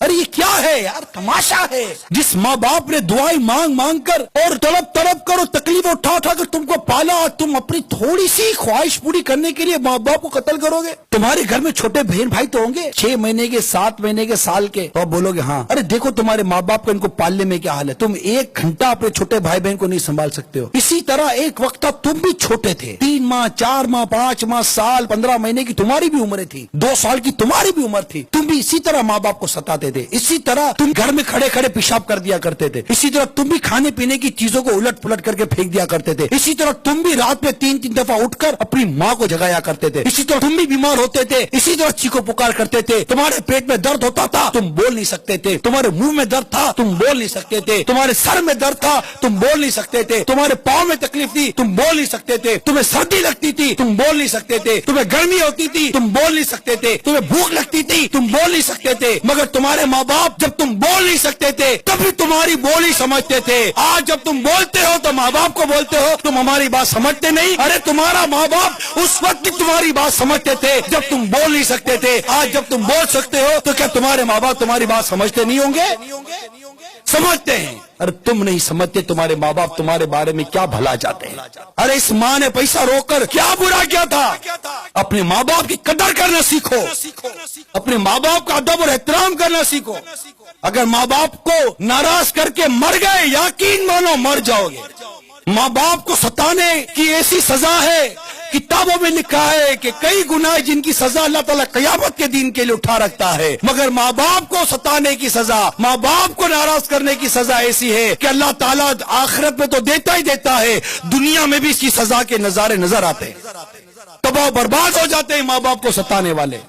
ارے یہ کیا ہے یار، تماشا ہے۔ جس ماں باپ نے دعائیں مانگ مانگ کر اور تڑپ تڑپ کر اور تکلیف اٹھا اٹھا کر تم کو پالا، تم اپنی تھوڑی سی خواہش پوری کرنے کے لیے ماں باپ کو قتل کرو گے؟ تمہارے گھر میں چھوٹے بہن بھائی تو ہوں گے، 6 مہینے کے، 7 مہینے کے، سال کے، تو بولو گے ہاں۔ ارے دیکھو تمہارے ماں باپ کو ان کو پالنے میں کیا حال ہے، تم 1 گھنٹہ اپنے چھوٹے بھائی بہن کو نہیں سنبھال سکتے ہو۔ اسی طرح ایک وقت تھا تم بھی چھوٹے تھے، 3 ماہ، 4 ماہ، 5 ماہ، سال، 15 مہینے کی تمہاری بھی عمریں تھی، 2 سال کی تمہاری بھی عمر تھی، تم بھی اسی طرح ماں باپ کو ستاتے تھے، اسی طرح تم گھر میں کھڑے کھڑے پیشاب کر دیا کرتے تھے، اسی طرح تم بھی کھانے پینے کی چیزوں کو الٹ پلٹ کر کے پھینک دیا کرتے تھے، اسی طرح تم بھی رات میں 3 دفعہ اٹھ کر اپنی ماں کو جگایا کرتے تھے، اسی طرح تم بھی بیمار ہوتے تھے، اسی طرح چیخو پکار کرتے تھے، تمہارے پیٹ میں درد ہوتا تھا، تم بول نہیں سکتے تھے، تمہارے منہ میں درد تھا، تم بول نہیں سکتے تھے، تمہارے سر میں درد تھا، تم بول نہیں سکتے تھے، تمہارے پاؤں میں تکلیف تھی، تم بول نہیں سکتے تھے، تمہیں سردی لگتی تھی، تم بول نہیں سکتے تھے، تمہیں گرمی ہوتی تھی، تم بول نہیں سکتے تھے، تمہیں بھوک لگتی تھی، تم بول نہیں سکتے تھے، مگر تمہارے ماں باپ جب تم بول نہیں سکتے تھے تبھی تمہاری بولی سمجھتے تھے۔ آج جب تم بولتے ہو تو ماں باپ کو بولتے ہو تم ہماری بات سمجھتے نہیں، ارے تمہارا ماں باپ اس وقت بھی تمہاری بات سمجھتے تھے جب تم بول نہیں سکتے تھے، آج جب تم بول سکتے ہو تو کیا تمہارے ماں باپ تمہاری بات سمجھتے نہیں ہوں گے؟ سمجھتے ہیں۔ ارے تم نہیں سمجھتے تمہارے ماں باپ تمہارے بارے میں کیا بھلا چاہتے ہیں۔ ارے اس ماں نے پیسہ روک کر کیا برا کیا تھا؟ اپنے ماں باپ کی قدر کرنا سیکھو، اپنے ماں باپ کا ادب اور احترام کرنا سیکھو۔ اگر ماں باپ کو ناراض کر کے مر گئے، یقین مانو مر جاؤ گے۔ ماں باپ کو ستانے کی ایسی سزا ہے، کتابوں میں لکھا ہے کہ کئی گناہ جن کی سزا اللہ تعالیٰ قیامت کے دن کے لیے اٹھا رکھتا ہے، مگر ماں باپ کو ستانے کی سزا، ماں باپ کو ناراض کرنے کی سزا ایسی ہے کہ اللہ تعالیٰ آخرت میں تو دیتا ہی دیتا ہے، دنیا میں بھی اس کی سزا کے نظارے نظر آتے ہیں، تباہ و برباد ہو جاتے ہیں ماں باپ کو ستانے والے۔